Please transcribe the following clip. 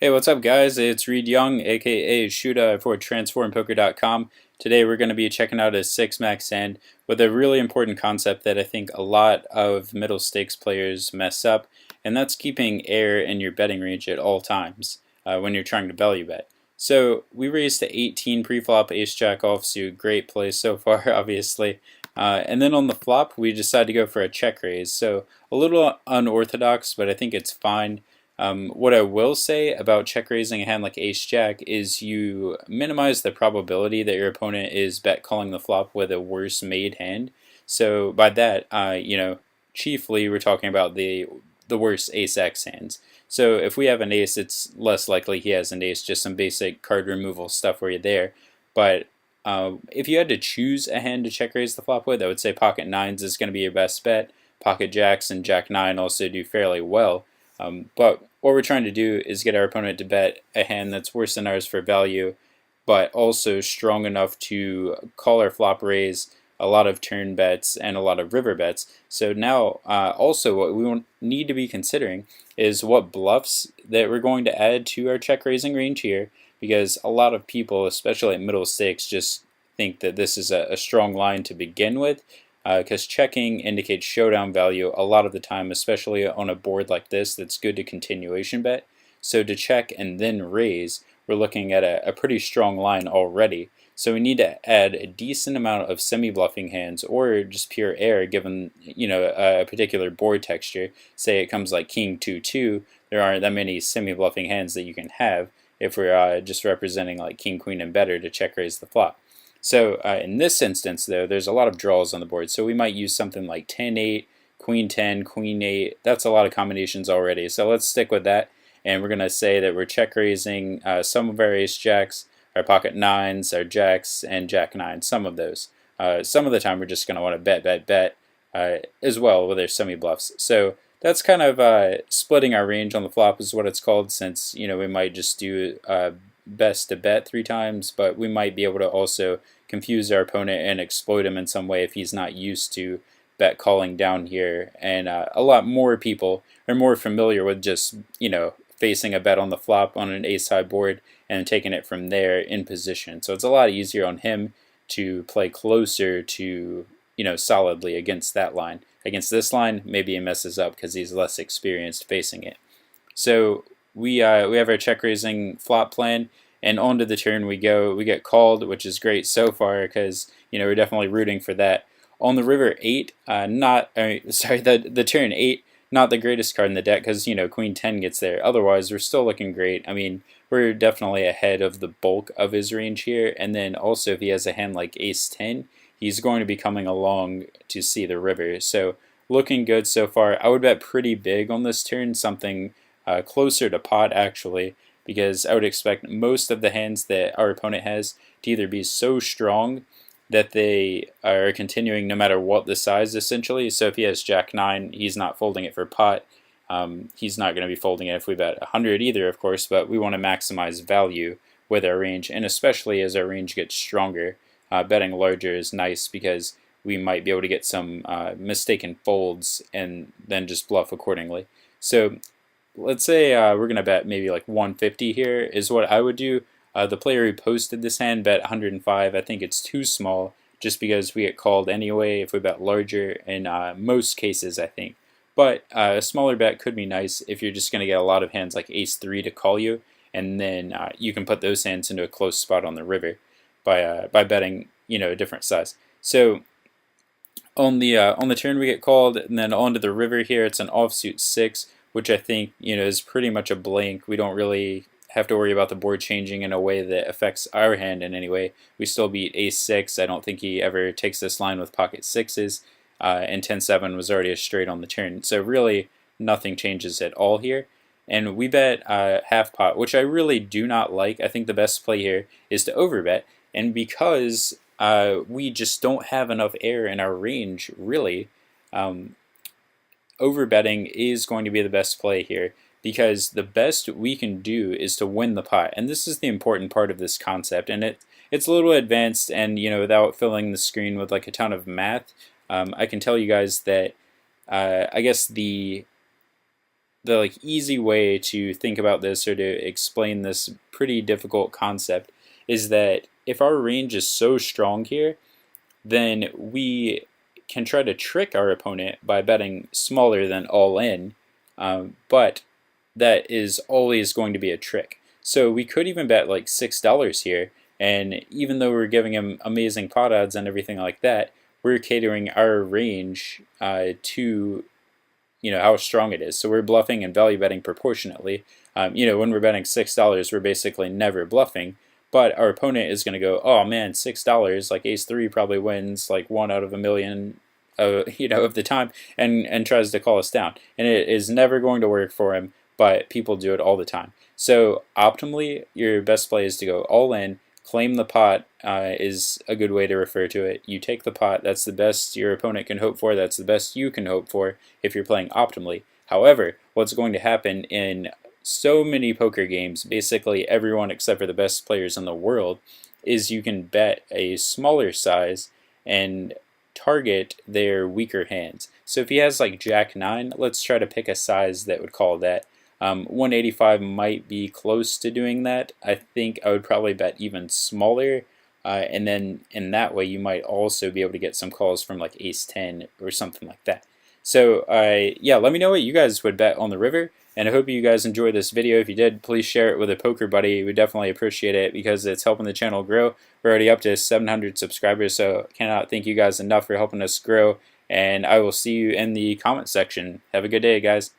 Hey, what's up, guys? It's Reed Young, aka Shuda for TransformPoker.com. Today we're going to be checking out a 6 max hand with a really important concept that I think a lot of middle stakes players mess up, and that's keeping air in your betting range at all times when you're trying to value bet. So we raised to 18 pre-flop ace jack offsuit, great play so far, obviously. And then on the flop, we decided to go for a check raise. So a little unorthodox, but I think it's fine. What I will say about check raising a hand like ace jack is you minimize the probability that your opponent is bet calling the flop with a worse made hand. So by that, chiefly we're talking about the worse ace x hands. So if we have an ace, it's less likely he has an ace, just some basic card removal stuff where you're there. But if you had to choose a hand to check raise the flop with, I would say pocket nines is going to be your best bet. Pocket jacks and jack nine also do fairly well. But what we're trying to do is get our opponent to bet a hand that's worse than ours for value, but also strong enough to call our flop raise, a lot of turn bets, and a lot of river bets. So now, also what we need to be considering is what bluffs that we're going to add to our check raising range here, because a lot of people, especially at middle stakes, just think that this is a strong line to begin with, because checking indicates showdown value a lot of the time, especially on a board like this that's good to continuation bet. So to check and then raise, we're looking at a pretty strong line already. So we need to add a decent amount of semi-bluffing hands or just pure air given a particular board texture. Say it comes like king 2-2, there aren't that many semi-bluffing hands that you can have if we're just representing like king queen and better to check raise the flop. So in this instance, though, there's a lot of draws on the board. So we might use something like 10-8, queen 10, queen 8. That's a lot of combinations already. So let's stick with that. And we're going to say that we're check raising some of our ace jacks, our pocket nines, our jacks, and jack nine, some of those. Some of the time we're just going to want to bet as well with our semi bluffs. So that's kind of splitting our range on the flop is what it's called, since we might just do best to bet 3 times, but we might be able to also confuse our opponent and exploit him in some way if he's not used to bet calling down here. And a lot more people are more familiar with just facing a bet on the flop on an ace high board and taking it from there in position. So it's a lot easier on him to play closer to solidly against that line. Against this line, maybe he messes up because he's less experienced facing it. So we have our check raising flop plan, and onto the turn we go. We get called, which is great so far because we're definitely rooting for that. On the river 8, the turn 8, not the greatest card in the deck because queen 10 gets there. Otherwise, we're still looking great. I mean, we're definitely ahead of the bulk of his range here. And then also, if he has a hand like ace 10, he's going to be coming along to see the river. So looking good so far. I would bet pretty big on this turn, something closer to pot actually, because I would expect most of the hands that our opponent has to either be so strong that they are continuing no matter what the size essentially. So if he has jack 9, he's not folding it for pot. He's not going to be folding it if we bet 100 either, of course, but we want to maximize value with our range, and especially as our range gets stronger, betting larger is nice because we might be able to get some mistaken folds and then just bluff accordingly. So let's say we're going to bet maybe like 150 here is what I would do. The player who posted this hand bet 105. I think it's too small just because we get called anyway if we bet larger in most cases, I think. But a smaller bet could be nice if you're just going to get a lot of hands like ace 3 to call you, and then you can put those hands into a close spot on the river by betting a different size. So on the turn we get called, and then onto the river here, it's an offsuit 6, which I think is pretty much a blank. We don't really have to worry about the board changing in a way that affects our hand in any way. We still beat ace 6. I don't think he ever takes this line with pocket 6s, and 10-7 was already a straight on the turn. So really nothing changes at all here. And we bet half pot, which I really do not like. I think the best play here is to overbet, and because we just don't have enough air in our range, really, overbetting is going to be the best play here, because the best we can do is to win the pot. And this is the important part of this concept, and it's a little advanced, and without filling the screen with like a ton of math, I can tell you guys that I guess the the like easy way to think about this or to explain this pretty difficult concept is that if our range is so strong here, then we can try to trick our opponent by betting smaller than all in, but that is always going to be a trick. So we could even bet like $6 here, and even though we're giving him amazing pot odds and everything like that, we're catering our range to how strong it is. So we're bluffing and value betting proportionately. When we're betting $6, we're basically never bluffing. But our opponent is going to go, oh man, $6, like ace three probably wins like 1 out of 1 million, of the time, and tries to call us down. And it is never going to work for him, but people do it all the time. So optimally, your best play is to go all in. Claim the pot is a good way to refer to it. You take the pot. That's the best your opponent can hope for. That's the best you can hope for if you're playing optimally. However, what's going to happen in so many poker games, basically everyone except for the best players in the world, is you can bet a smaller size and target their weaker hands. So if he has like Jack 9, let's try to pick a size that would call that. 185 might be close to doing that. I think I would probably bet even smaller, and then in that way you might also be able to get some calls from like ace 10 or something like that. So yeah, let me know what you guys would bet on the river, and I hope you guys enjoyed this video. If you did, please share it with a poker buddy. We definitely appreciate it because it's helping the channel grow. We're already up to 700 subscribers, so cannot thank you guys enough for helping us grow, and I will see you in the comment section. Have a good day, guys.